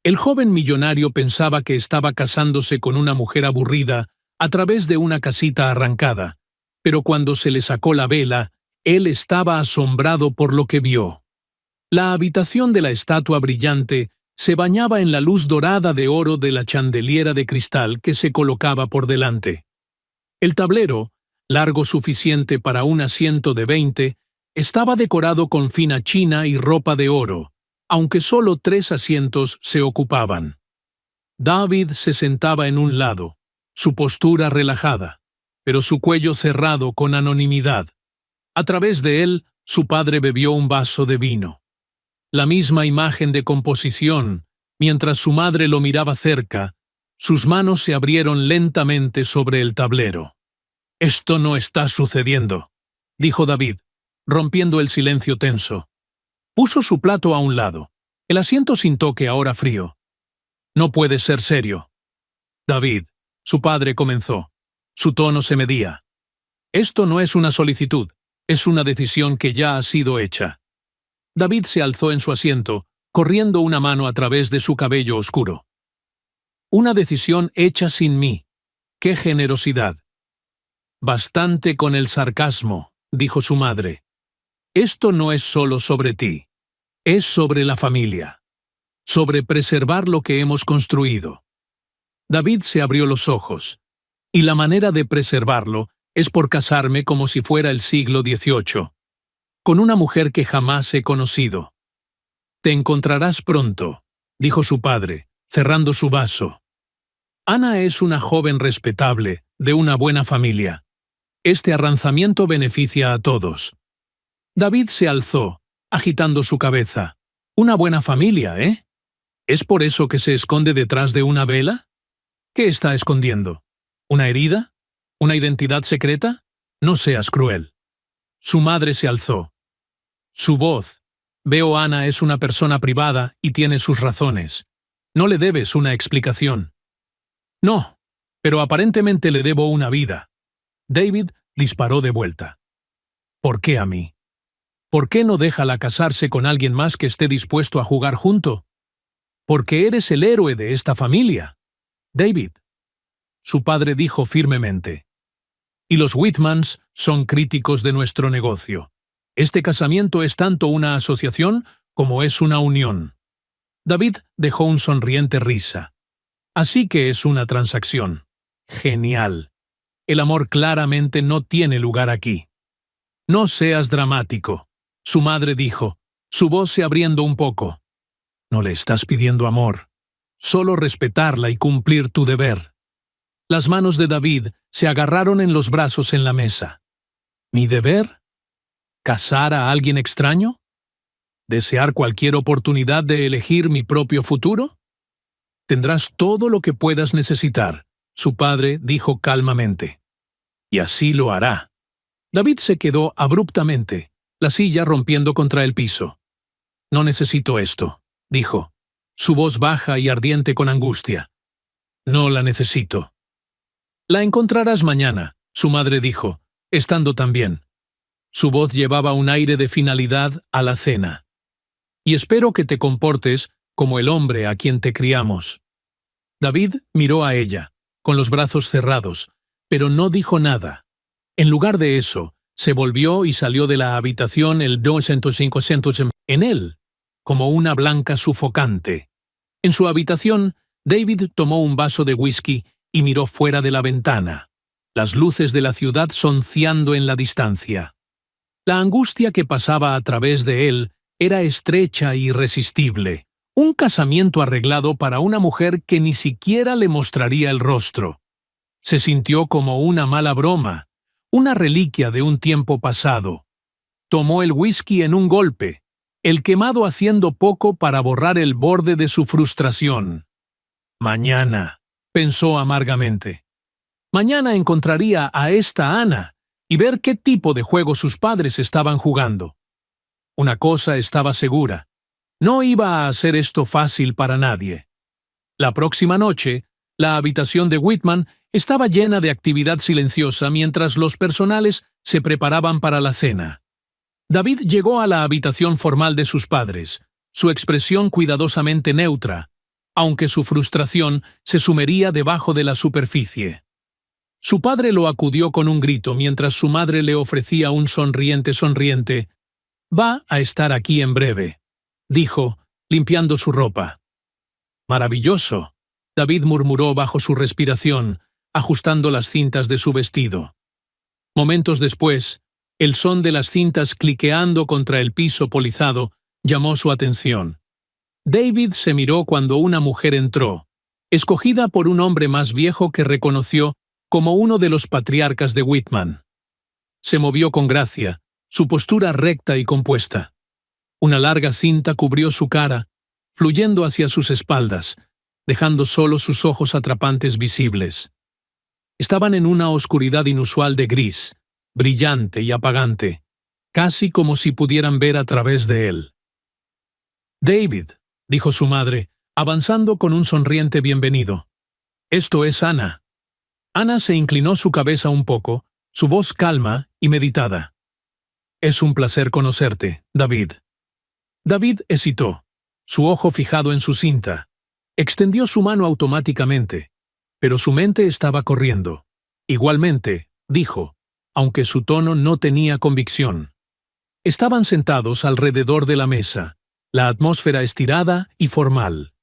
El joven millonario pensaba que estaba casándose con una mujer aburrida a través de una casita arrancada, pero cuando se le sacó la vela, él estaba asombrado por lo que vio. La habitación de la estatua brillante se bañaba en la luz dorada de oro de la chandeliera de cristal que se colocaba por delante. El tablero, largo suficiente para un asiento de 20, estaba decorado con fina china y ropa de oro, aunque solo 3 asientos se ocupaban. David se sentaba en un lado, su postura relajada, pero su cuello cerrado con anonimidad. A través de él, su padre bebió un vaso de vino. La misma imagen de composición, mientras su madre lo miraba cerca, sus manos se abrieron lentamente sobre el tablero. «Esto no está sucediendo», dijo David, rompiendo el silencio tenso. Puso su plato a un lado. El asiento sintió que ahora frío. «No puede ser serio». «David», su padre comenzó. Su tono se medía. «Esto no es una solicitud, es una decisión que ya ha sido hecha». David se alzó en su asiento, corriendo una mano a través de su cabello oscuro. «Una decisión hecha sin mí. ¡Qué generosidad!». «Bastante con el sarcasmo», dijo su madre. «Esto no es solo sobre ti. Es sobre la familia. Sobre preservar lo que hemos construido». David se abrió los ojos. «Y la manera de preservarlo es por casarme como si fuera el siglo XVIII. Con una mujer que jamás he conocido». «Te encontrarás pronto», dijo su padre, cerrando su vaso. «Ana es una joven respetable, de una buena familia. Este arranzamiento beneficia a todos». David se alzó, agitando su cabeza. «Una buena familia, ¿eh? ¿Es por eso que se esconde detrás de una vela? ¿Qué está escondiendo? ¿Una herida? ¿Una identidad secreta? No seas cruel». Su madre se alzó. Su voz. «Veo Ana es una persona privada y tiene sus razones. No le debes una explicación». «No, pero aparentemente le debo una vida». David disparó de vuelta. «¿Por qué a mí? ¿Por qué no déjala casarse con alguien más que esté dispuesto a jugar junto? Porque eres el héroe de esta familia, David». Su padre dijo firmemente. «Y los Whitmans son críticos de nuestro negocio. Este casamiento es tanto una asociación como es una unión». David dejó un sonriente risa. «Así que es una transacción. Genial. El amor claramente no tiene lugar aquí». «No seas dramático», su madre dijo, su voz se abriendo un poco. «No le estás pidiendo amor, solo respetarla y cumplir tu deber». Las manos de David se agarraron en los brazos en la mesa. «¿Mi deber? ¿Casar a alguien extraño? ¿Desear cualquier oportunidad de elegir mi propio futuro? Tendrás todo lo que puedas necesitar», su padre dijo calmamente. «Y así lo hará». David se quedó abruptamente, la silla rompiendo contra el piso. «No necesito esto», dijo, su voz baja y ardiente con angustia. «No la necesito». «La encontrarás mañana», su madre dijo, estando también. Su voz llevaba un aire de finalidad a la cena. «Y espero que te comportes como el hombre a quien te criamos». David miró a ella, con los brazos cerrados, pero no dijo nada. En lugar de eso, se volvió y salió de la habitación el 205 en él, como una blanca sufocante. En su habitación, David tomó un vaso de whisky y miró fuera de la ventana, las luces de la ciudad sonciando en la distancia. La angustia que pasaba a través de él era estrecha e irresistible. Un casamiento arreglado para una mujer que ni siquiera le mostraría el rostro. Se sintió como una mala broma, una reliquia de un tiempo pasado. Tomó el whisky en un golpe, el quemado haciendo poco para borrar el borde de su frustración. «Mañana», pensó amargamente. Mañana encontraría a esta Ana y ver qué tipo de juego sus padres estaban jugando. Una cosa estaba segura. No iba a hacer esto fácil para nadie. La próxima noche, la habitación de Whitman estaba llena de actividad silenciosa mientras los personales se preparaban para la cena. David llegó a la habitación formal de sus padres, su expresión cuidadosamente neutra, aunque su frustración se sumería debajo de la superficie. Su padre lo acudió con un grito mientras su madre le ofrecía un sonriente. «Va a estar aquí en breve», dijo, limpiando su ropa. «Maravilloso», David murmuró bajo su respiración, ajustando las cintas de su vestido. Momentos después, el son de las cintas cliqueando contra el piso polizado llamó su atención. David se miró cuando una mujer entró, escogida por un hombre más viejo que reconoció como uno de los patriarcas de Whitman. Se movió con gracia, su postura recta y compuesta. Una larga cinta cubrió su cara, fluyendo hacia sus espaldas, dejando solo sus ojos atrapantes visibles. Estaban en una oscuridad inusual de gris, brillante y apagante, casi como si pudieran ver a través de él. «David», dijo su madre, avanzando con un sonriente bienvenido. «Esto es Ana». Ana se inclinó su cabeza un poco, su voz calma y meditada. «Es un placer conocerte, David». David hesitó, su ojo fijado en su cinta. Extendió su mano automáticamente, pero su mente estaba corriendo. «Igualmente», dijo, aunque su tono no tenía convicción. Estaban sentados alrededor de la mesa, la atmósfera estirada y formal.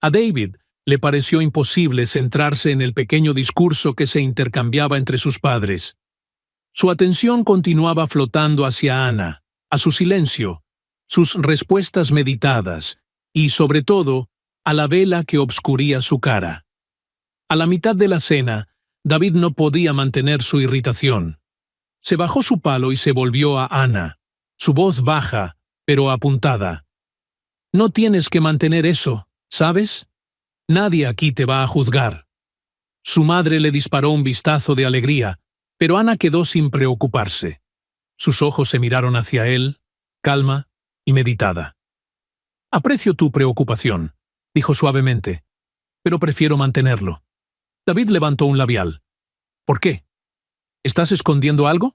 A David le pareció imposible centrarse en el pequeño discurso que se intercambiaba entre sus padres. Su atención continuaba flotando hacia Ana, a su silencio, sus respuestas meditadas y, sobre todo, a la vela que obscuría su cara. A la mitad de la cena, David no podía mantener su irritación. Se bajó su palo y se volvió a Ana, su voz baja, pero apuntada. «No tienes que mantener eso, ¿sabes? Nadie aquí te va a juzgar». Su madre le disparó un vistazo de alegría, pero Ana quedó sin preocuparse. Sus ojos se miraron hacia él, calma y meditada. «Aprecio tu preocupación», dijo suavemente, «pero prefiero mantenerlo». David levantó un labial. «¿Por qué? ¿Estás escondiendo algo?»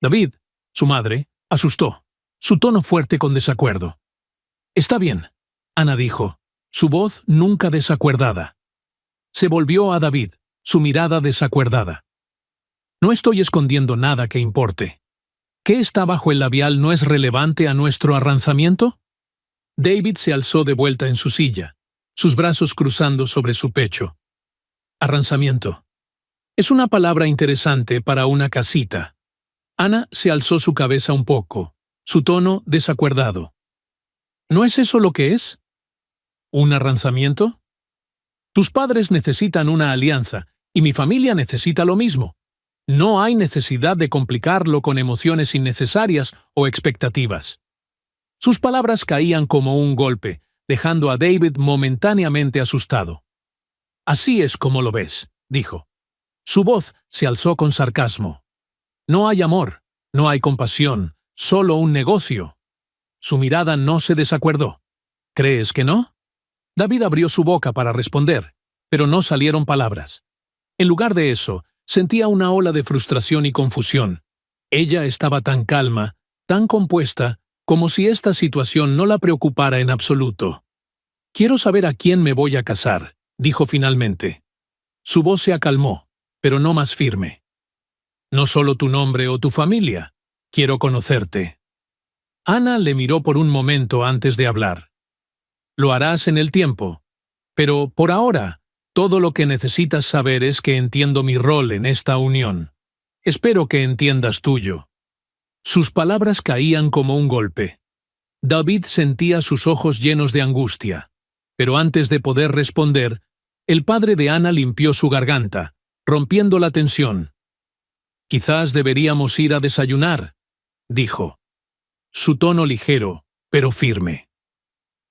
David, su madre, asustó, su tono fuerte con desacuerdo. «Está bien», Ana dijo, su voz nunca desacuerdada. Se volvió a David, su mirada desacuerdada. «No estoy escondiendo nada que importe. ¿Qué está bajo el labial no es relevante a nuestro arranzamiento?» David se alzó de vuelta en su silla, sus brazos cruzando sobre su pecho. «Arranzamiento. Es una palabra interesante para una casita». Ana se alzó su cabeza un poco, su tono desacuerdado. «¿No es eso lo que es? ¿Un arranzamiento? Tus padres necesitan una alianza, y mi familia necesita lo mismo. No hay necesidad de complicarlo con emociones innecesarias o expectativas». Sus palabras caían como un golpe, dejando a David momentáneamente asustado. «Así es como lo ves», dijo. Su voz se alzó con sarcasmo. «No hay amor, no hay compasión, solo un negocio». Su mirada no se desacuerdó. «¿Crees que no?» David abrió su boca para responder, pero no salieron palabras. En lugar de eso, sentía una ola de frustración y confusión. Ella estaba tan calma, tan compuesta, como si esta situación no la preocupara en absoluto. «Quiero saber a quién me voy a casar», dijo finalmente. Su voz se acalmó, pero no más firme. «No solo tu nombre o tu familia. Quiero conocerte». Ana le miró por un momento antes de hablar. «Lo harás en el tiempo. Pero, por ahora, todo lo que necesitas saber es que entiendo mi rol en esta unión. Espero que entiendas tuyo». Sus palabras caían como un golpe. David sentía sus ojos llenos de angustia. Pero antes de poder responder, el padre de Ana limpió su garganta, rompiendo la tensión. «Quizás deberíamos ir a desayunar», dijo. Su tono ligero, pero firme.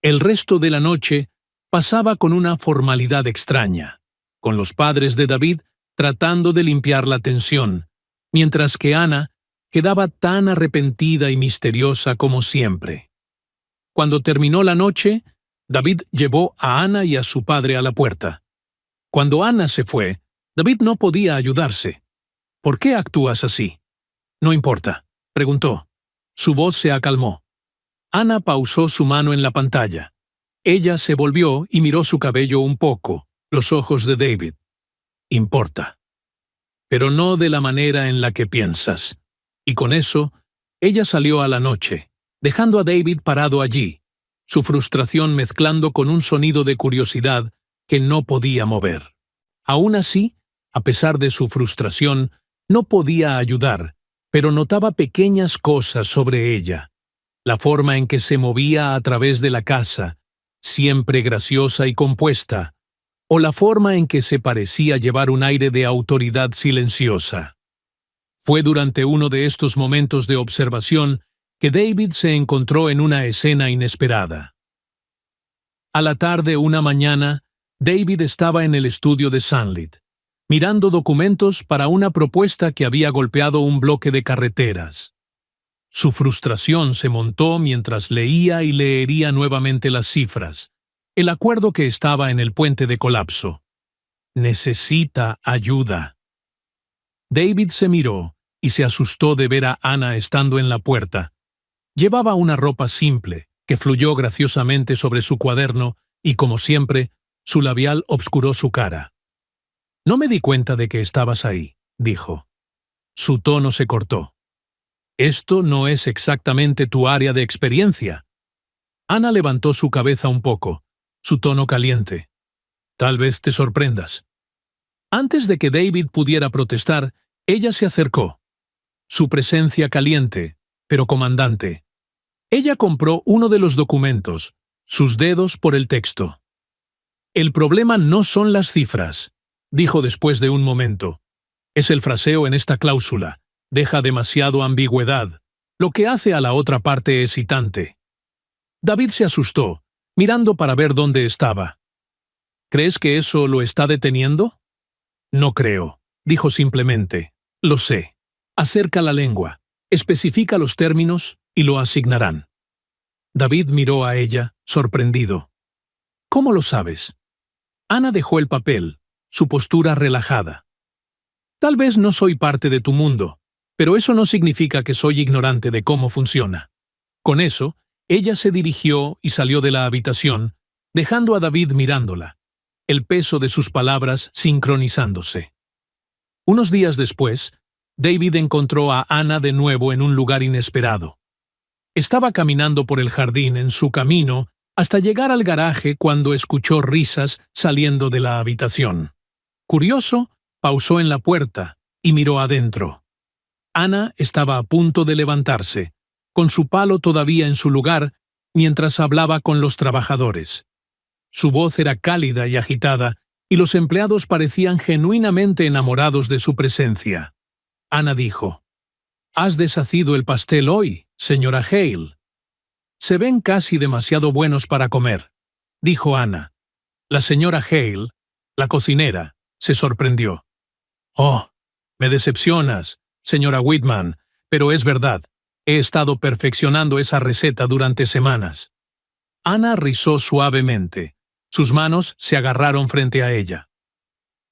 El resto de la noche pasaba con una formalidad extraña, con los padres de David tratando de limpiar la tensión, mientras que Ana quedaba tan arrepentida y misteriosa como siempre. Cuando terminó la noche, David llevó a Ana y a su padre a la puerta. Cuando Ana se fue, David no podía ayudarse. «¿Por qué actúas así?» «No importa», preguntó. Su voz se acalmó. Ana pausó su mano en la pantalla. Ella se volvió y miró su cabello un poco, los ojos de David. Importa. Pero no de la manera en la que piensas. Y con eso, ella salió a la noche, dejando a David parado allí, su frustración mezclando con un sonido de curiosidad que no podía mover. Aún así, a pesar de su frustración, no podía ayudar, pero notaba pequeñas cosas sobre ella. La forma en que se movía a través de la casa, siempre graciosa y compuesta, o la forma en que se parecía llevar un aire de autoridad silenciosa. Fue durante uno de estos momentos de observación que David se encontró en una escena inesperada. A la tarde una mañana, David estaba en el estudio de Sunlit, mirando documentos para una propuesta que había golpeado un bloque de carreteras. Su frustración se montó mientras leía y leería nuevamente las cifras, el acuerdo que estaba en el puente de colapso. Necesita ayuda. David se miró y se asustó de ver a Ana estando en la puerta. Llevaba una ropa simple, que fluyó graciosamente sobre su cuaderno y, como siempre, su labial obscuró su cara. «No me di cuenta de que estabas ahí», dijo. Su tono se cortó. «Esto no es exactamente tu área de experiencia». Ana levantó su cabeza un poco, su tono caliente. «Tal vez te sorprendas». Antes de que David pudiera protestar, ella se acercó. Su presencia caliente, pero comandante. Ella compró uno de los documentos, sus dedos por el texto. «El problema no son las cifras», dijo después de un momento. «Es el fraseo en esta cláusula. Deja demasiado ambigüedad, lo que hace a la otra parte hesitante». David se asustó, mirando para ver dónde estaba. «¿Crees que eso lo está deteniendo?» «No creo», dijo simplemente. «Lo sé. Acerca la lengua, especifica los términos y lo asignarán». David miró a ella, sorprendido. «¿Cómo lo sabes?» Ana dejó el papel, su postura relajada. «Tal vez no soy parte de tu mundo, pero eso no significa que soy ignorante de cómo funciona». Con eso, ella se dirigió y salió de la habitación, dejando a David mirándola, el peso de sus palabras sincronizándose. Unos días después, David encontró a Ana de nuevo en un lugar inesperado. Estaba caminando por el jardín en su camino hasta llegar al garaje cuando escuchó risas saliendo de la habitación. Curioso, pausó en la puerta y miró adentro. Ana estaba a punto de levantarse, con su palo todavía en su lugar, mientras hablaba con los trabajadores. Su voz era cálida y agitada, y los empleados parecían genuinamente enamorados de su presencia. Ana dijo: «¿Has deshacido el pastel hoy, señora Hale?» «Se ven casi demasiado buenos para comer», dijo Ana. La señora Hale, la cocinera, se sorprendió. «Oh, me decepcionas, señora Whitman, pero es verdad. He estado perfeccionando esa receta durante semanas». Ana rizó suavemente. Sus manos se agarraron frente a ella.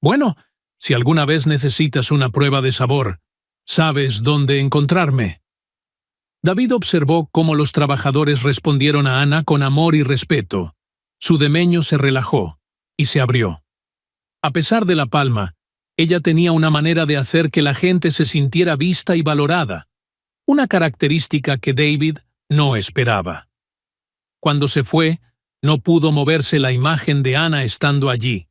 «Bueno, si alguna vez necesitas una prueba de sabor, sabes dónde encontrarme». David observó cómo los trabajadores respondieron a Ana con amor y respeto. Su demeño se relajó y se abrió. A pesar de la palma, ella tenía una manera de hacer que la gente se sintiera vista y valorada, una característica que David no esperaba. Cuando se fue, no pudo moverse la imagen de Ana estando allí.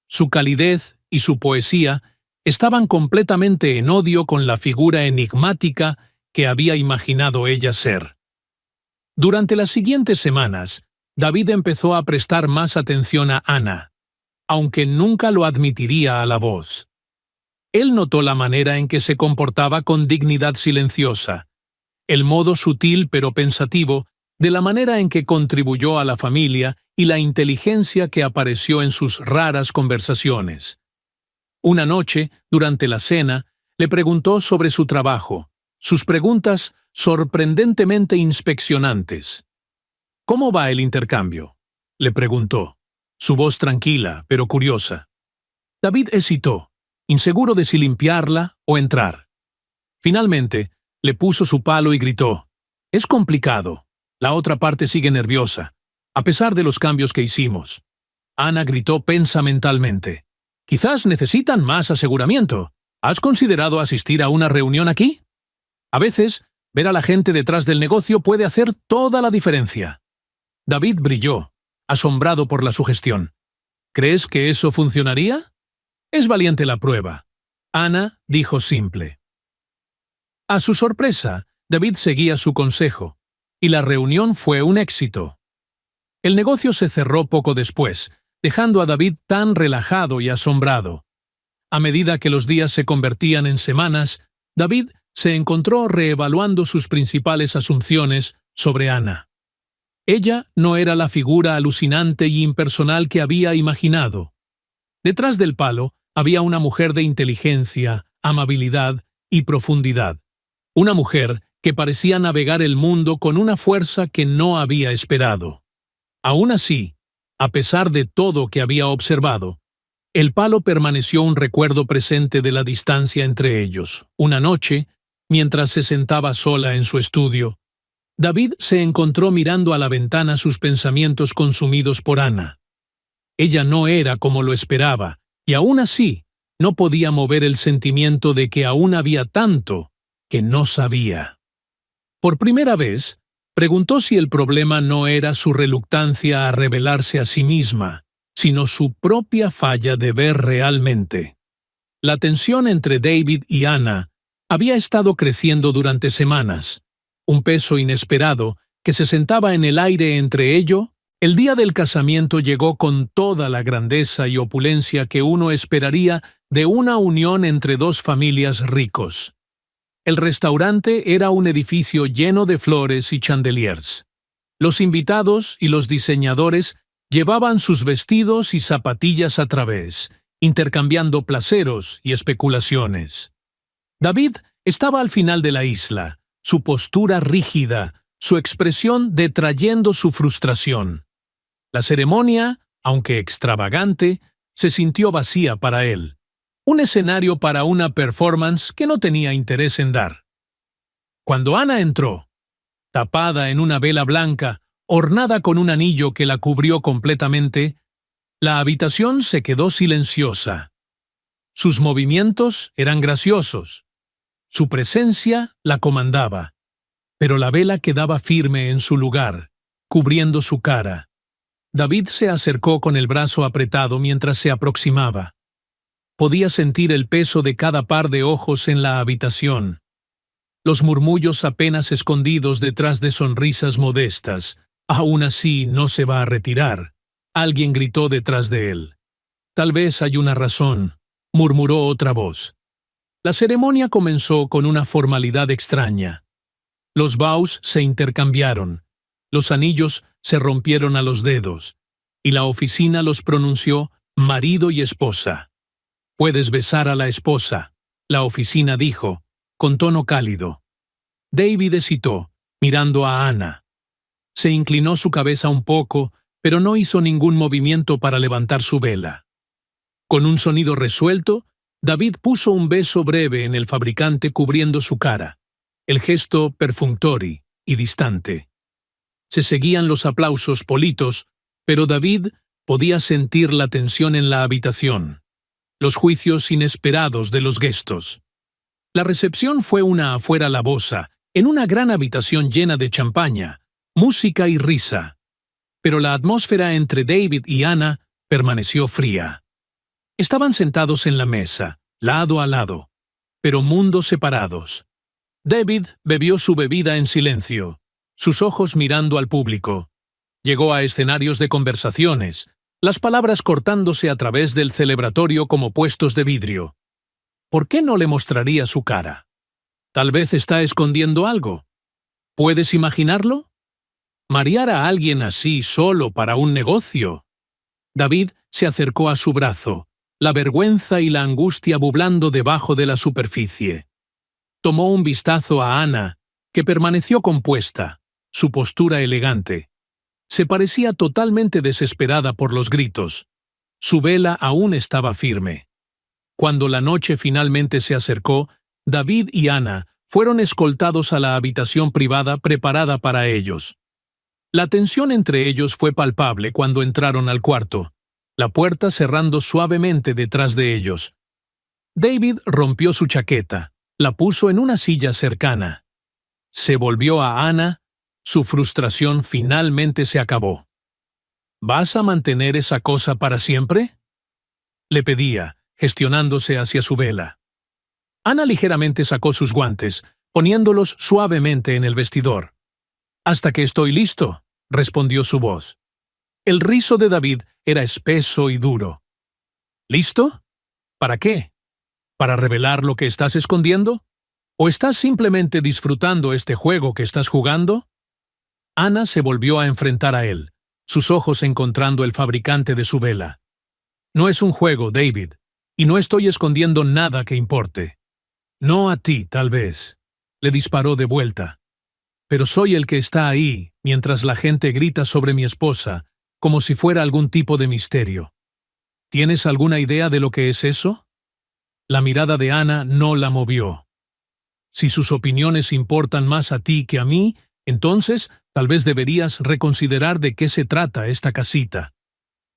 Su calidez y su poesía estaban completamente en odio con la figura enigmática que había imaginado ella ser. Durante las siguientes semanas, David empezó a prestar más atención a Ana, aunque nunca lo admitiría a la voz. Él notó la manera en que se comportaba con dignidad silenciosa, el modo sutil pero pensativo de la manera en que contribuyó a la familia y la inteligencia que apareció en sus raras conversaciones. Una noche, durante la cena, le preguntó sobre su trabajo, sus preguntas sorprendentemente inspeccionantes. «¿Cómo va el intercambio?», le preguntó, su voz tranquila pero curiosa. David hesitó, inseguro de si limpiarla o entrar. Finalmente, le puso su palo y gritó: «Es complicado. La otra parte sigue nerviosa. a pesar de los cambios que hicimos. Ana gritó pensamentalmente. Quizás necesitan más aseguramiento. ¿Has considerado asistir a una reunión aquí? A veces, ver a la gente detrás del negocio puede hacer toda la diferencia. David brilló, asombrado por la sugestión. ¿Crees que eso funcionaría? Es valiente la prueba. Ana dijo simple. A su sorpresa, David seguía su consejo, y la reunión fue un éxito. El negocio se cerró poco después, dejando a David tan relajado y asombrado. A medida que los días se convertían en semanas, David se encontró reevaluando sus principales asunciones sobre Ana. Ella no era la figura alucinante y impersonal que había imaginado. Detrás del palo había una mujer de inteligencia, amabilidad y profundidad. Una mujer que parecía navegar el mundo con una fuerza que no había esperado. Aún así, a pesar de todo que había observado, el palo permaneció un recuerdo presente de la distancia entre ellos. Una noche, mientras se sentaba sola en su estudio, David se encontró mirando a la ventana sus pensamientos consumidos por Ana. Ella no era como lo esperaba, y aún así, no podía mover el sentimiento de que aún había tanto que no sabía. Por primera vez, preguntó si el problema no era su reluctancia a revelarse a sí misma, sino su propia falla de ver realmente. La tensión entre David y Ana había estado creciendo durante semanas, un peso inesperado que se sentaba en el aire entre ellos. El día del casamiento llegó con toda la grandeza y opulencia que uno esperaría de una unión entre dos familias ricos. El restaurante era un edificio lleno de flores y chandeliers. Los invitados y los diseñadores llevaban sus vestidos y zapatillas a través, intercambiando placeros y especulaciones. David estaba al final de la isla, su postura rígida, su expresión detrayendo su frustración. La ceremonia, aunque extravagante, se sintió vacía para él. Un escenario para una performance que no tenía interés en dar. Cuando Ana entró, tapada en una vela blanca, ornada con un anillo que la cubrió completamente, la habitación se quedó silenciosa. Sus movimientos eran graciosos. Su presencia la comandaba, pero la vela quedaba firme en su lugar, cubriendo su cara. David se acercó con el brazo apretado mientras se aproximaba. Podía sentir el peso de cada par de ojos en la habitación. Los murmullos apenas escondidos detrás de sonrisas modestas. Aún así no se va a retirar. Alguien gritó detrás de él. Tal vez hay una razón, murmuró otra voz. La ceremonia comenzó con una formalidad extraña. Los vows se intercambiaron. Los anillos se rompieron a los dedos, y la oficina los pronunció marido y esposa. Puedes besar a la esposa, la oficina dijo, con tono cálido. David hesitó, mirando a Ana. Se inclinó su cabeza un poco, pero no hizo ningún movimiento para levantar su vela. Con un sonido resuelto, David puso un beso breve en el fabricante cubriendo su cara, el gesto perfunctory y distante. Se seguían los aplausos politos, pero David podía sentir la tensión en la habitación, los juicios inesperados de los gestos. La recepción fue una afuera lavosa, en una gran habitación llena de champaña, música y risa. Pero la atmósfera entre David y Ana permaneció fría. Estaban sentados en la mesa, lado a lado, pero mundos separados. David bebió su bebida en silencio, sus ojos mirando al público. Llegó a escenarios de conversaciones, las palabras cortándose a través del celebratorio como puestos de vidrio. ¿Por qué no le mostraría su cara? Tal vez está escondiendo algo. ¿Puedes imaginarlo? Marear a alguien así solo para un negocio. David se acercó a su brazo, la vergüenza y la angustia bublando debajo de la superficie. Tomó un vistazo a Ana, que permaneció compuesta, su postura elegante. Se parecía totalmente desesperada por los gritos. Su vela aún estaba firme. Cuando la noche finalmente se acercó, David y Ana fueron escoltados a la habitación privada preparada para ellos. La tensión entre ellos fue palpable cuando entraron al cuarto, la puerta cerrando suavemente detrás de ellos. David rompió su chaqueta, la puso en una silla cercana. Se volvió a Ana, su frustración finalmente se acabó. ¿Vas a mantener esa cosa para siempre?, le pedía, gestionándose hacia su vela. Ana ligeramente sacó sus guantes, poniéndolos suavemente en el vestidor. «Hasta que estoy listo», respondió su voz. El rizo de David era espeso y duro. ¿Listo? ¿Para qué? ¿Para revelar lo que estás escondiendo? ¿O estás simplemente disfrutando este juego que estás jugando? Ana se volvió a enfrentar a él, sus ojos encontrando el fabricante de su vela. No es un juego, David, y no estoy escondiendo nada que importe. No a ti, tal vez, le disparó de vuelta. Pero soy el que está ahí mientras la gente grita sobre mi esposa, como si fuera algún tipo de misterio. ¿Tienes alguna idea de lo que es eso? La mirada de Ana no la movió. Si sus opiniones importan más a ti que a mí, entonces tal vez deberías reconsiderar de qué se trata esta casita.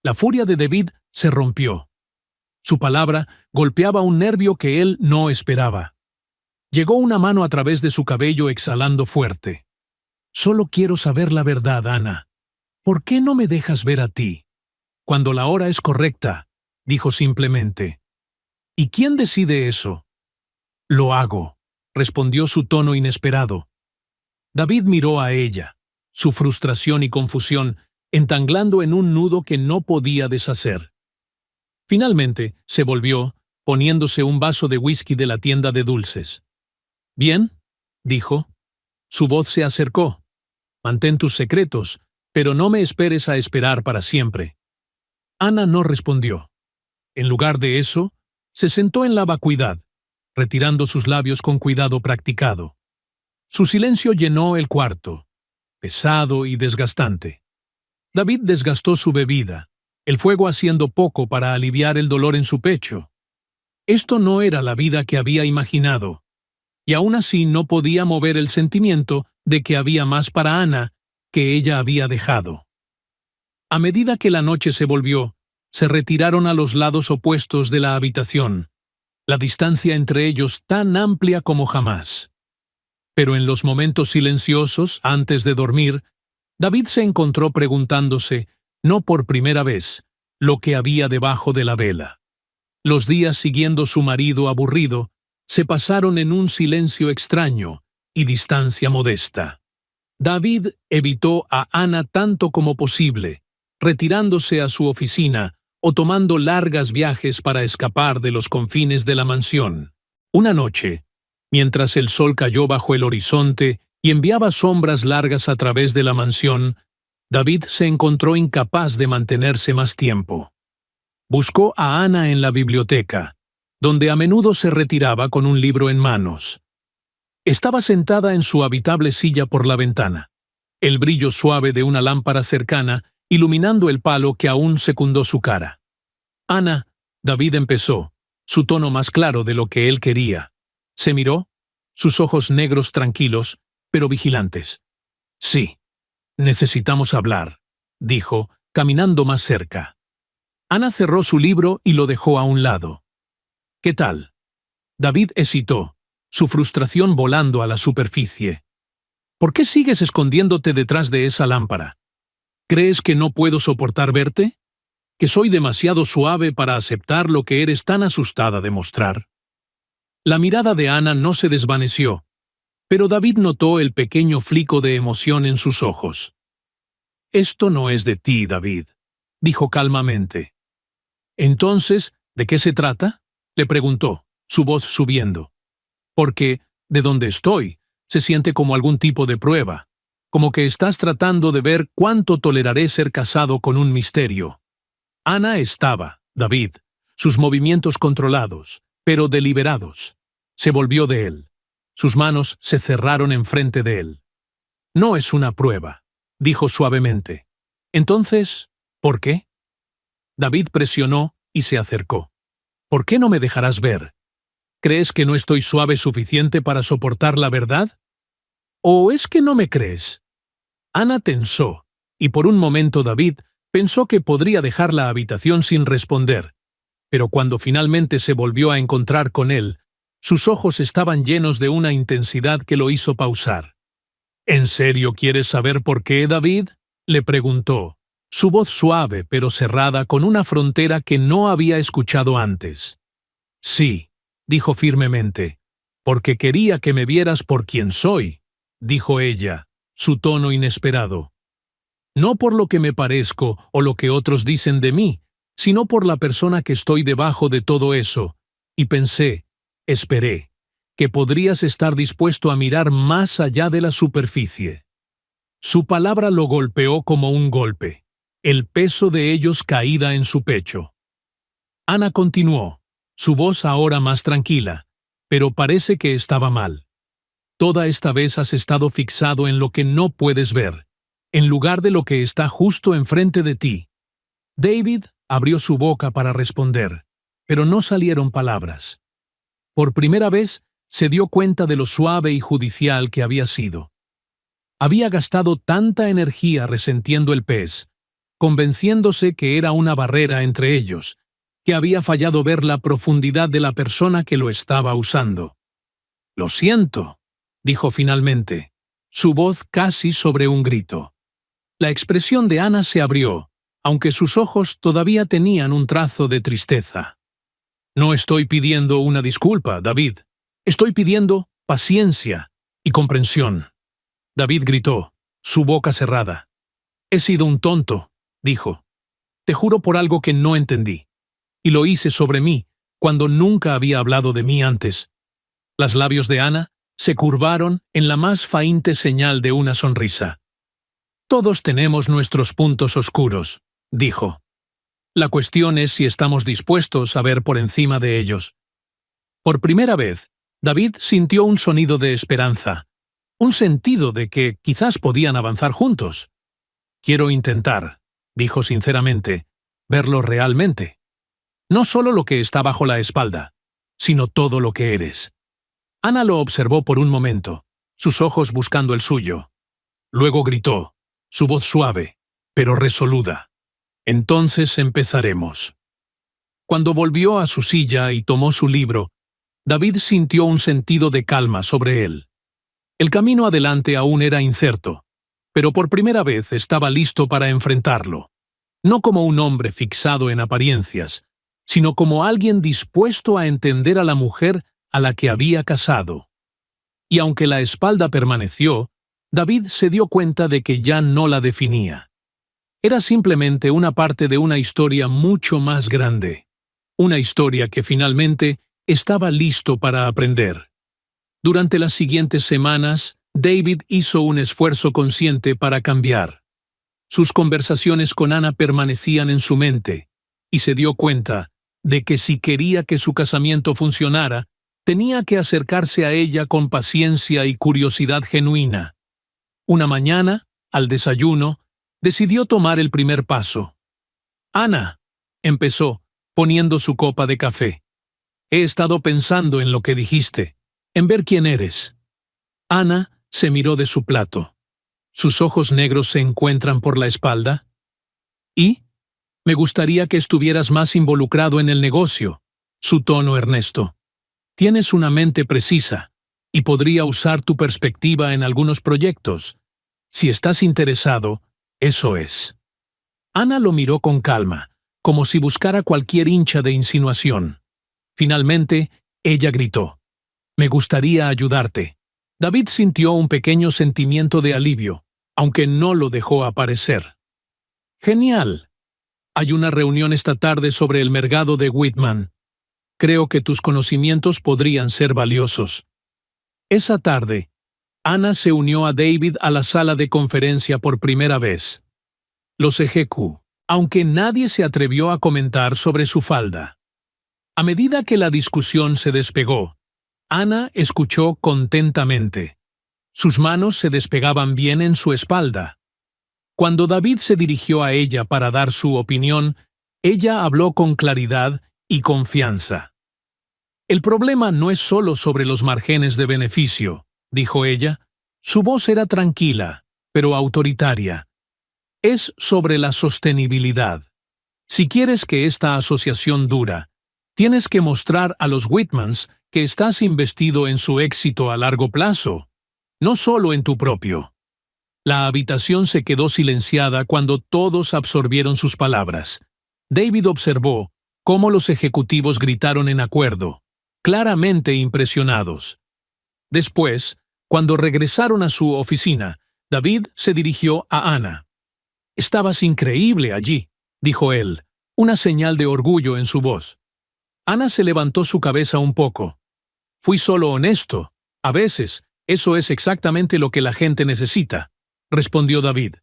La furia de David se rompió. Su palabra golpeaba un nervio que él no esperaba. Llegó una mano a través de su cabello exhalando fuerte. «Solo quiero saber la verdad, Ana. ¿Por qué no me dejas ver a ti? Cuando la hora es correcta», dijo simplemente. «¿Y quién decide eso?» «Lo hago», respondió su tono inesperado. David miró a ella, su frustración y confusión entanglando en un nudo que no podía deshacer. Finalmente se volvió, poniéndose un vaso de whisky de la tienda de dulces. «Bien», dijo. Su voz se acercó. «Mantén tus secretos, pero no me esperes a esperar para siempre». Ana no respondió. En lugar de eso, se sentó en la vacuidad, retirando sus labios con cuidado practicado. Su silencio llenó el cuarto, pesado y desgastante. David desgastó su bebida, el fuego haciendo poco para aliviar el dolor en su pecho. Esto no era la vida que había imaginado, y aún así no podía mover el sentimiento de que había más para Ana que ella había dejado. A medida que la noche se volvió, se retiraron a los lados opuestos de la habitación, la distancia entre ellos tan amplia como jamás. Pero en los momentos silenciosos, antes de dormir, David se encontró preguntándose, no por primera vez, lo que había debajo de la vela. Los días siguiendo su marido aburrido se pasaron en un silencio extraño y distancia modesta. David evitó a Ana tanto como posible, retirándose a su oficina o tomando largas viajes para escapar de los confines de la mansión. Una noche, mientras el sol cayó bajo el horizonte y enviaba sombras largas a través de la mansión, David se encontró incapaz de mantenerse más tiempo. Buscó a Ana en la biblioteca, donde a menudo se retiraba con un libro en manos. Estaba sentada en su habitable silla por la ventana, el brillo suave de una lámpara cercana iluminando el palo que aún secundó su cara. «Ana», David empezó, su tono más claro de lo que él quería. Se miró, sus ojos negros tranquilos, pero vigilantes. «Sí, necesitamos hablar», dijo, caminando más cerca. Ana cerró su libro y lo dejó a un lado. «¿Qué tal?» David hesitó, su frustración volando a la superficie. «¿Por qué sigues escondiéndote detrás de esa lámpara? ¿Crees que no puedo soportar verte? ¿Que soy demasiado suave para aceptar lo que eres tan asustada de mostrar?» La mirada de Ana no se desvaneció, pero David notó el pequeño flico de emoción en sus ojos. «Esto no es de ti, David», dijo calmamente. «Entonces, ¿de qué se trata?», le preguntó, su voz subiendo. «Porque, de donde estoy, se siente como algún tipo de prueba, como que estás tratando de ver cuánto toleraré ser casado con un misterio». Ana estaba, David, sus movimientos controlados, pero deliberados. Se volvió de él. Sus manos se cerraron enfrente de él. «No es una prueba», dijo suavemente. «Entonces, ¿por qué?» David presionó y se acercó. «¿Por qué no me dejarás ver? ¿Crees que no estoy suave suficiente para soportar la verdad? ¿O es que no me crees?» Ana tensó, y por un momento David pensó que podría dejar la habitación sin responder, pero cuando finalmente se volvió a encontrar con él, sus ojos estaban llenos de una intensidad que lo hizo pausar. ¿En serio quieres saber por qué, David?, le preguntó, su voz suave pero cerrada con una frontera que no había escuchado antes. Sí, dijo firmemente, porque quería que me vieras por quien soy, dijo ella, su tono inesperado. No por lo que me parezco o lo que otros dicen de mí, sino por la persona que estoy debajo de todo eso. Y pensé, esperé, que podrías estar dispuesto a mirar más allá de la superficie. Su palabra lo golpeó como un golpe, el peso de ellos caída en su pecho. Ana continuó, su voz ahora más tranquila, pero parece que estaba mal. Toda esta vez has estado fixado en lo que no puedes ver, en lugar de lo que está justo enfrente de ti. David abrió su boca para responder, pero no salieron palabras. Por primera vez se dio cuenta de lo suave y judicial que había sido. Había gastado tanta energía resentiendo el pez, convenciéndose que era una barrera entre ellos, que había fallado ver la profundidad de la persona que lo estaba usando. «Lo siento», dijo finalmente, su voz casi sobre un grito. La expresión de Ana se abrió, aunque sus ojos todavía tenían un trazo de tristeza. «No estoy pidiendo una disculpa, David. Estoy pidiendo paciencia y comprensión». David gritó, su boca cerrada. «He sido un tonto», dijo. «Te juro por algo que no entendí. Y lo hice sobre mí, cuando nunca había hablado de mí antes». Los labios de Ana se curvaron en la más fainte señal de una sonrisa. «Todos tenemos nuestros puntos oscuros», dijo. «La cuestión es si estamos dispuestos a ver por encima de ellos». Por primera vez, David sintió un sonido de esperanza, un sentido de que quizás podían avanzar juntos. «Quiero intentar», dijo sinceramente, «verlo realmente. No solo lo que está bajo la espalda, sino todo lo que eres». Ana lo observó por un momento, sus ojos buscando el suyo. Luego gritó, su voz suave, pero resoluta. «Entonces empezaremos». Cuando volvió a su silla y tomó su libro, David sintió un sentido de calma sobre él. El camino adelante aún era incierto, pero por primera vez estaba listo para enfrentarlo, no como un hombre fixado en apariencias, sino como alguien dispuesto a entender a la mujer a la que había casado. Y aunque la espalda permaneció, David se dio cuenta de que ya no la definía. Era simplemente una parte de una historia mucho más grande, una historia que finalmente estaba listo para aprender. Durante las siguientes semanas, David hizo un esfuerzo consciente para cambiar. Sus conversaciones con Ana permanecían en su mente, y se dio cuenta de que si quería que su casamiento funcionara, tenía que acercarse a ella con paciencia y curiosidad genuina. Una mañana, al desayuno, decidió tomar el primer paso. «Ana», empezó, poniendo su copa de café, «he estado pensando en lo que dijiste, en ver quién eres». Ana se miró de su plato. ¿Sus ojos negros se encuentran por la espalda? «¿Y? Me gustaría que estuvieras más involucrado en el negocio», su tono earnesto. «Tienes una mente precisa, y podría usar tu perspectiva en algunos proyectos. Si estás interesado, eso es». Ana lo miró con calma, como si buscara cualquier hincha de insinuación. Finalmente, ella gritó, «Me gustaría ayudarte». David sintió un pequeño sentimiento de alivio, aunque no lo dejó aparecer. «Genial. Hay una reunión esta tarde sobre el mercado de Whitman. Creo que tus conocimientos podrían ser valiosos». Esa tarde, Ana se unió a David a la sala de conferencia por primera vez. Los EGQ, aunque nadie se atrevió a comentar sobre su falda. A medida que la discusión se despegó, Ana escuchó contentamente. Sus manos se despegaban bien en su espalda. Cuando David se dirigió a ella para dar su opinión, ella habló con claridad y confianza. «El problema no es solo sobre los márgenes de beneficio», dijo ella. Su voz era tranquila, pero autoritaria. es sobre la sostenibilidad. Si quieres que esta asociación dura, tienes que mostrar a los Whitmans que estás investido en su éxito a largo plazo, no solo en tu propio. La habitación se quedó silenciada cuando todos absorbieron sus palabras. David observó cómo los ejecutivos gritaron en acuerdo, claramente impresionados. Después, cuando regresaron a su oficina, David se dirigió a Ana. «Estabas increíble allí», dijo él, una señal de orgullo en su voz. Ana se levantó su cabeza un poco. «Fui solo honesto. A veces, eso es exactamente lo que la gente necesita», respondió David.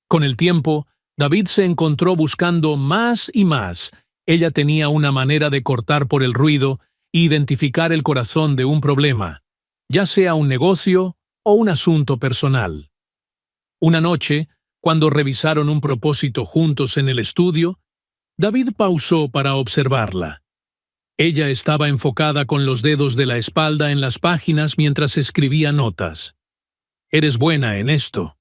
Con el tiempo, David se encontró buscando más y más. Ella tenía una manera de cortar por el ruido e identificar el corazón de un problema, ya sea un negocio o un asunto personal. Una noche, cuando revisaron un propósito juntos en el estudio, David pausó para observarla. Ella estaba enfocada con los dedos de la espalda en las páginas mientras escribía notas. «Eres buena en esto»,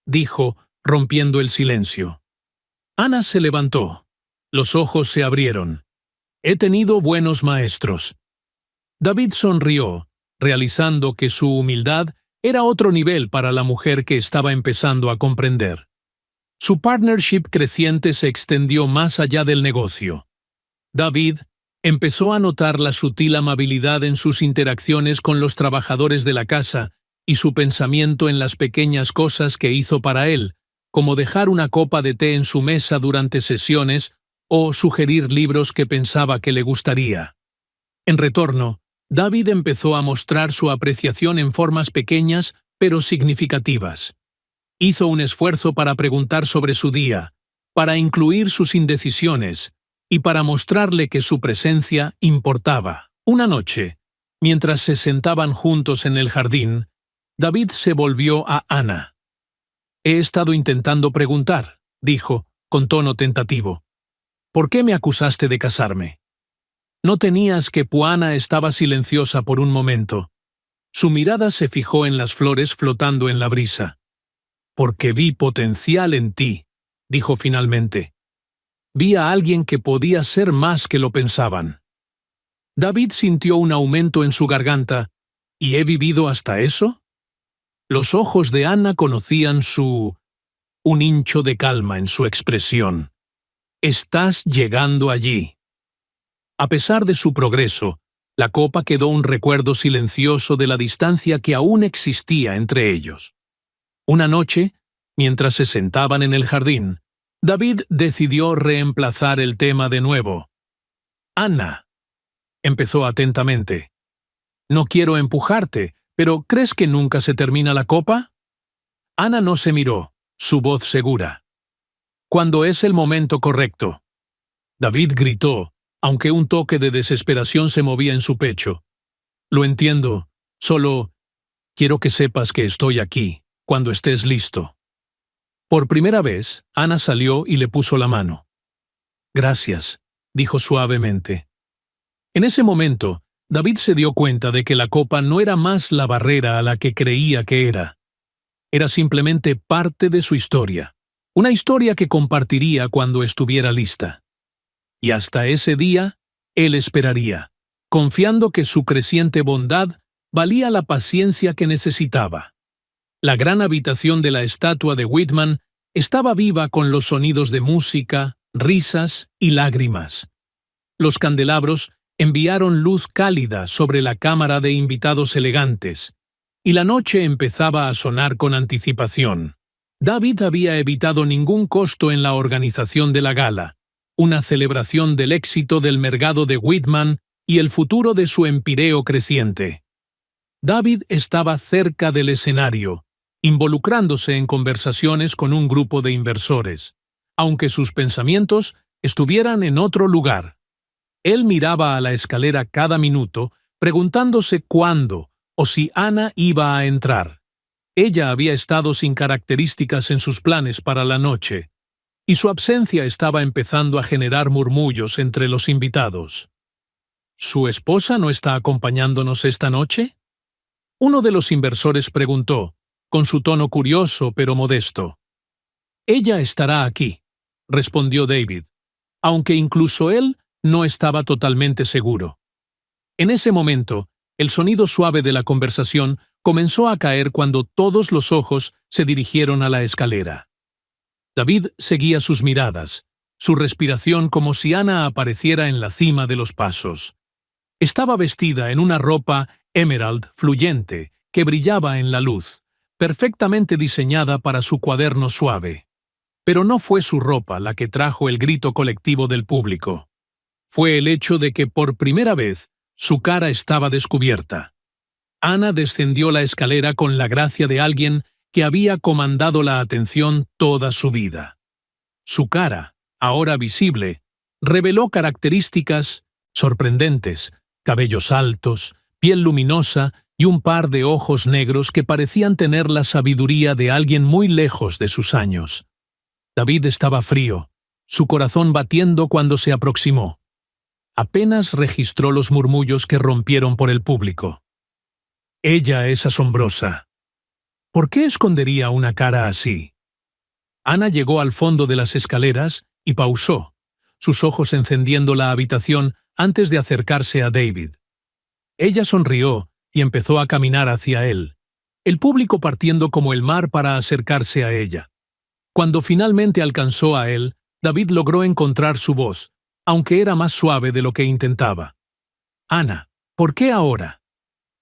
dijo, rompiendo el silencio. Ana se levantó. Los ojos se abrieron. «He tenido buenos maestros». David sonrió, realizando que su humildad era otro nivel para la mujer que estaba empezando a comprender. Su partnership creciente se extendió más allá del negocio. David empezó a notar la sutil amabilidad en sus interacciones con los trabajadores de la casa y su pensamiento en las pequeñas cosas que hizo para él, como dejar una copa de té en su mesa durante sesiones o sugerir libros que pensaba que le gustaría. En retorno, David empezó a mostrar su apreciación en formas pequeñas pero significativas. Hizo un esfuerzo para preguntar sobre su día, para incluir sus indecisiones y para mostrarle que su presencia importaba. Una noche, mientras se sentaban juntos en el jardín, David se volvió a Ana. «He estado intentando preguntar», dijo, con tono tentativo. «¿Por qué me acusaste de casarme?» No tenías que. Ana estaba silenciosa por un momento. Su mirada se fijó en las flores flotando en la brisa. «Porque vi potencial en ti», dijo finalmente. «Vi a alguien que podía ser más que lo pensaban». David sintió un aumento en su garganta. «¿Y he vivido hasta eso?» Los ojos de Ana conocían un hincho de calma en su expresión. «Estás llegando allí». A pesar de su progreso, la copa quedó un recuerdo silencioso de la distancia que aún existía entre ellos. Una noche, mientras se sentaban en el jardín, David decidió reemplazar el tema de nuevo. «Ana», empezó atentamente, «no quiero empujarte, pero ¿crees que nunca se termina la copa?» Ana no se miró, su voz segura. «Cuando es el momento correcto». David gritó, aunque un toque de desesperación se movía en su pecho. «Lo entiendo, solo quiero que sepas que estoy aquí, cuando estés listo». Por primera vez, Ana salió y le puso la mano. «Gracias», dijo suavemente. En ese momento, David se dio cuenta de que la copa no era más la barrera a la que creía que era. Era simplemente parte de su historia, una historia que compartiría cuando estuviera lista. Y hasta ese día, él esperaría, confiando que su creciente bondad valía la paciencia que necesitaba. La gran habitación de la estatua de Whitman estaba viva con los sonidos de música, risas y lágrimas. Los candelabros enviaron luz cálida sobre la cámara de invitados elegantes, y la noche empezaba a sonar con anticipación. David había evitado ningún costo en la organización de la gala, una celebración del éxito del mercado de Whitman y el futuro de su empíreo creciente. David estaba cerca del escenario, involucrándose en conversaciones con un grupo de inversores, aunque sus pensamientos estuvieran en otro lugar. Él miraba a la escalera cada minuto, preguntándose cuándo o si Ana iba a entrar. Ella había estado sin características en sus planes para la noche, y su ausencia estaba empezando a generar murmullos entre los invitados. ¿Su esposa no está acompañándonos esta noche?, uno de los inversores preguntó, con su tono curioso pero modesto. Ella estará aquí, respondió David, aunque incluso él no estaba totalmente seguro. En ese momento, el sonido suave de la conversación comenzó a caer cuando todos los ojos se dirigieron a la escalera. David seguía sus miradas, su respiración como si Ana apareciera en la cima de los pasos. Estaba vestida en una ropa emerald fluyente que brillaba en la luz, perfectamente diseñada para su cuaderno suave. Pero no fue su ropa la que trajo el grito colectivo del público. Fue el hecho de que por primera vez su cara estaba descubierta. Ana descendió la escalera con la gracia de alguien que había comandado la atención toda su vida. Su cara, ahora visible, reveló características sorprendentes, cabellos altos, piel luminosa y un par de ojos negros que parecían tener la sabiduría de alguien muy lejos de sus años. David estaba frío, su corazón batiendo cuando se aproximó. Apenas registró los murmullos que rompieron por el público. Ella es asombrosa. ¿Por qué escondería una cara así? Ana llegó al fondo de las escaleras y pausó, sus ojos encendiendo la habitación antes de acercarse a David. Ella sonrió y empezó a caminar hacia él, el público partiendo como el mar para acercarse a ella. Cuando finalmente alcanzó a él, David logró encontrar su voz, aunque era más suave de lo que intentaba. Ana, ¿por qué ahora?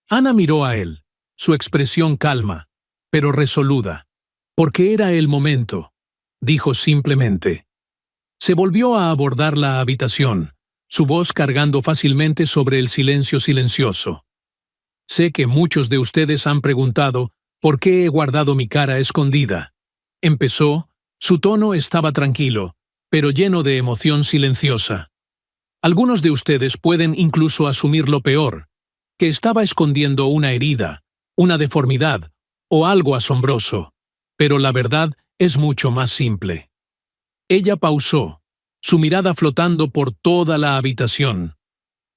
Ana miró a él, su expresión calma, pero resoluta. Porque era el momento, dijo simplemente. Se volvió a abordar la habitación, su voz cargando fácilmente sobre el silencio silencioso. Sé que muchos de ustedes han preguntado por qué he guardado mi cara escondida. Empezó, su tono estaba tranquilo, pero lleno de emoción silenciosa. Algunos de ustedes pueden incluso asumir lo peor, que estaba escondiendo una herida, una deformidad o algo asombroso, pero la verdad es mucho más simple. Ella pausó, su mirada flotando por toda la habitación.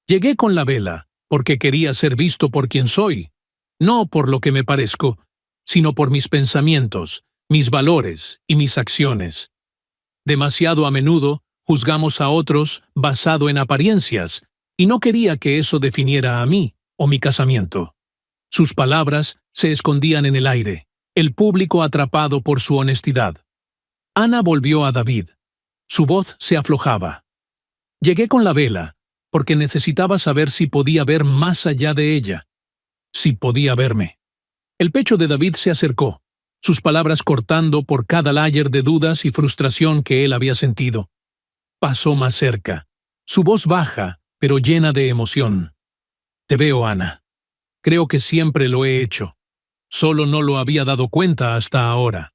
Llegué con la vela porque quería ser visto por quien soy, no por lo que me parezco, sino por mis pensamientos, mis valores y mis acciones. Demasiado a menudo juzgamos a otros basado en apariencias, y no quería que eso definiera a mí o mi casamiento. Sus palabras se escondían en el aire, el público atrapado por su honestidad. Ana volvió a David. Su voz se aflojaba. Llegué con la vela, porque necesitaba saber si podía ver más allá de ella. Si podía verme. El pecho de David se acercó, sus palabras cortando por cada layer de dudas y frustración que él había sentido. Pasó más cerca, su voz baja, pero llena de emoción. Te veo, Ana. Creo que siempre lo he hecho. Solo no lo había dado cuenta hasta ahora.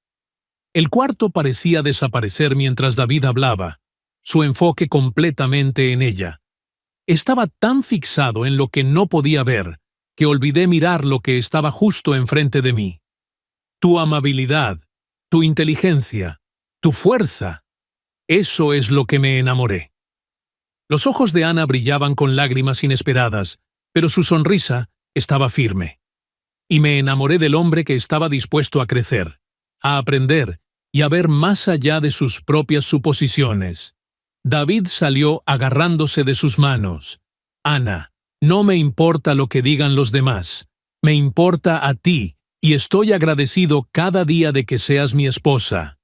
El cuarto parecía desaparecer mientras David hablaba, su enfoque completamente en ella. Estaba tan fixado en lo que no podía ver, que olvidé mirar lo que estaba justo enfrente de mí. Tu amabilidad, tu inteligencia, tu fuerza. Eso es lo que me enamoré. Los ojos de Ana brillaban con lágrimas inesperadas, pero su sonrisa estaba firme. Y me enamoré del hombre que estaba dispuesto a crecer, a aprender y a ver más allá de sus propias suposiciones. David salió agarrándose de sus manos. Ana, no me importa lo que digan los demás. Me importa a ti, y estoy agradecido cada día de que seas mi esposa.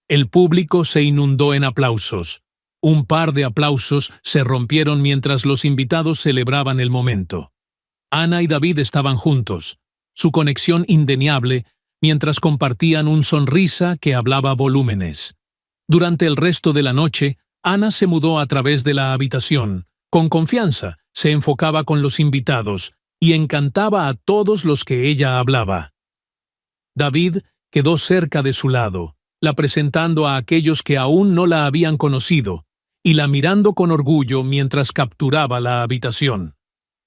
El público se inundó en aplausos. Un par de aplausos se rompieron mientras los invitados celebraban el momento. Ana y David estaban juntos, su conexión indeniable, mientras compartían una sonrisa que hablaba volúmenes. Durante el resto de la noche, Ana se mudó a través de la habitación. Con confianza, se enfocaba con los invitados y encantaba a todos los que ella hablaba. David quedó cerca de su lado, la presentando a aquellos que aún no la habían conocido, y la mirando con orgullo mientras capturaba la habitación.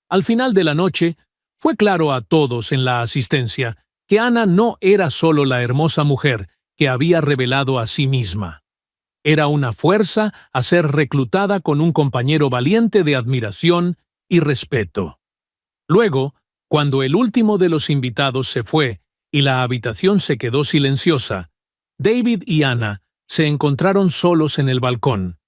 Al final de la noche, fue claro a todos en la asistencia que Ana no era solo la hermosa mujer que había revelado a sí misma. Era una fuerza a ser reclutada con un compañero valiente de admiración y respeto. Luego, cuando el último de los invitados se fue y la habitación se quedó silenciosa, David y Ana se encontraron solos en el balcón.